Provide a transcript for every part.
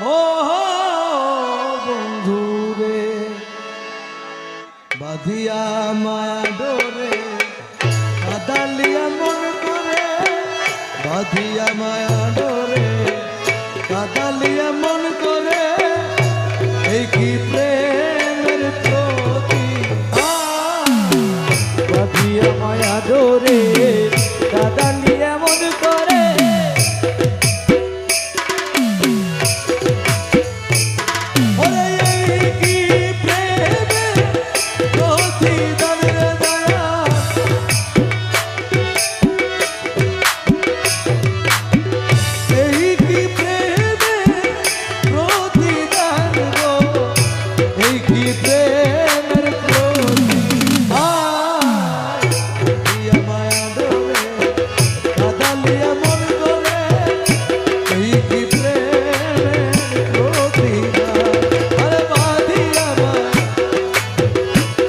ও বন্ধুরে বাঁধিয়া মায়া ডোরে কাদালিয়া মন করে বাঁধিয়া মায়া ডোরে কাদালিয়া মন করে এই কি প্রেমের প্রতি বাঁধিয়া মায়া ডোরে কাদালিয়া মন করে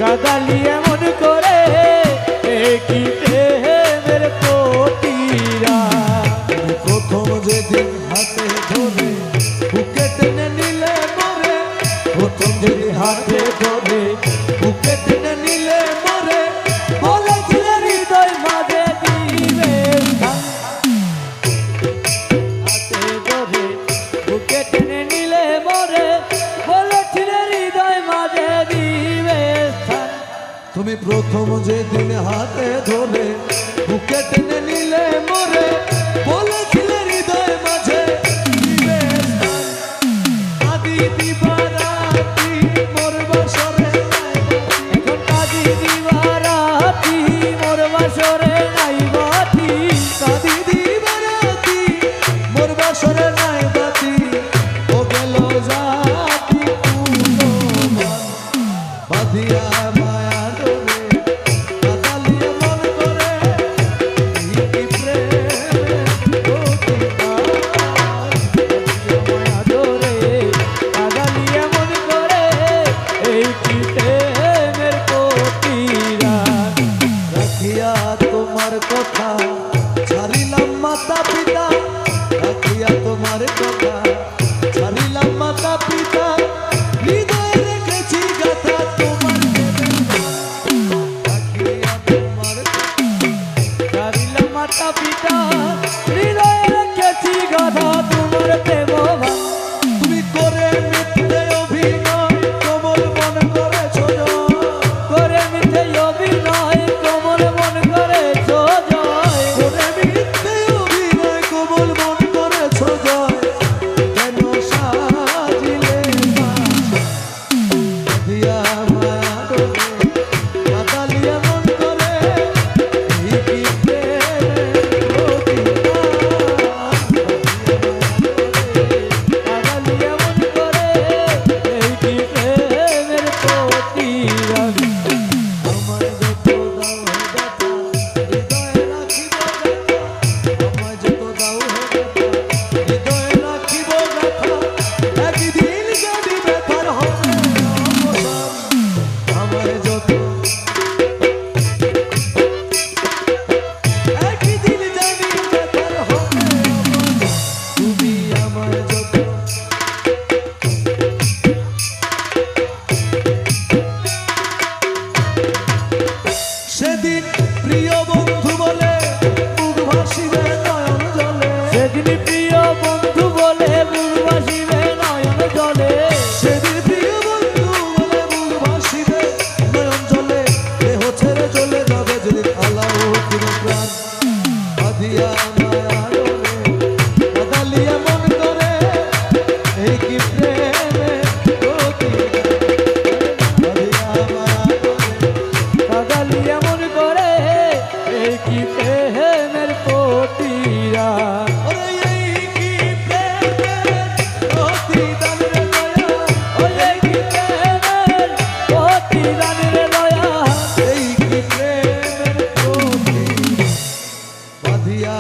কাদালিয়া মন করে কি প্রেমের প্রতিরা প্রথম যেদিন হাতে ধরে বুকে টেনে নিলে মরে প্রথম যেদিন হাতে ধরে বুকে টেনে নিলে মরে বলেছিলে হৃদয় মাঝে দিবে হাতে ধরে বুকে টেনে নিলে মরে বলেছিলে হৃদয় মাঝে দিবে তুমি প্রথম যেদিন হাতে ধরে বুকে টেনে নিলে মরে বলেছিলে হৃদয় মাঝে দিবে স্থান। আদি দিবারাতি মোর বাসরে এখন কাজী দিবারাতি মোর বাসরে নাই বাতি আদি দিবারাতি মোর বাসরে নাই বাতি ও গেল জাতি কুলমান বাঁধিয়া মায়া ডোরে কাদালিয়া মন করে এই কি প্রেমের প্রতিদান। মায়া ডোরে কাদালিয়া মন করে এই কি প্রেমের প্রতিরা রাখিয়া তোমার কথা ছাড়িলাম মাতা পিতা রাখিয়া তোমার কথা ছাড়িলাম মাতা পিতা হৃদয়ে রেখেছি গাথা তোমার রাখিয়া তোমার ছাড়িলাম মাতা পিতা হৃদয়ে রেখেছি গাথা তোমার প্রেম তুমি করে মিথ্যে অভিনয় কোমল মন করেছ করে মিথ্যে অভিনয় কোমল মন করেছ জয় করে মিথ্যে অভিনয় কোমল মন করেছ জয় কেন সাজিলে দিয়া মায়া ডোরে কাদালিয়া মন করে এই কি প্রেমের প্রতিদান। কাদালিয়া মন করে এই কি প্রেমের প্রতিরা আমায় যত দাও হে ব্যথা হৃদয়ে রাখিব ব্যথা আমায় যত দাও হে ব্যথা হৃদয়ে রাখিব ব্যথা একদিন যদি ব্যথার হবে অবসান আমায় যত একদিন যদি ব্যথার হবে অবসান তুমি আমায় যত সেদিন প্রিয় বন্ধু বলে বুক ভাসিবে নয়ন জলে সেদিন প্রিয় বন্ধু বলে বুড়বাসিবে নয়ন জলে সেদিন প্রিয় বন্ধু বলে বুক ভাসিবে নয়ন জলে দেহ ছেড়ে চলে যাবে যদি আলাও কোনো প্রাণ বাঁধিয়া মায়া ডোরে কাদালিয়া মন করে এই কি প্রেমের প্রতিদান। বাঁধিয়া মায়া ডোরে কাদালিয়া মন করে এই কি প্রেমের প্রতিরা ওরে এই কি প্রেমের প্রতিদান রে দয়া ওই এই কি প্রেমের প্রতিদান রে দয়া এই কি প্রেমের প্রতি বাঁধিয়া